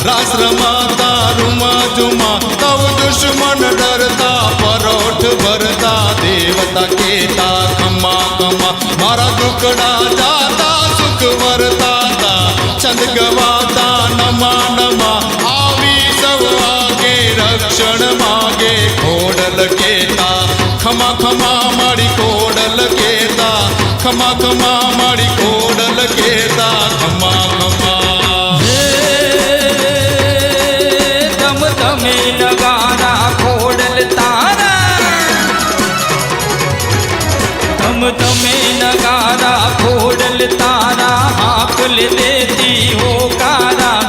रास रमाता रुमा जुमा तव दुश्मन डरता परोठ भरता देवता केता खमा खमा मारा दुखड़ा जाता सुख वरताता छंद गवाता नमा नमा आवी सब आगे रक्षण मागे खोडल केता खमा खमा मारी कोडल केता खमा खमा मारी कोडल केता खमा खमा तम तमे नगारा खोडल तारा तम तमे नगारा खोडल तारा हाकल दे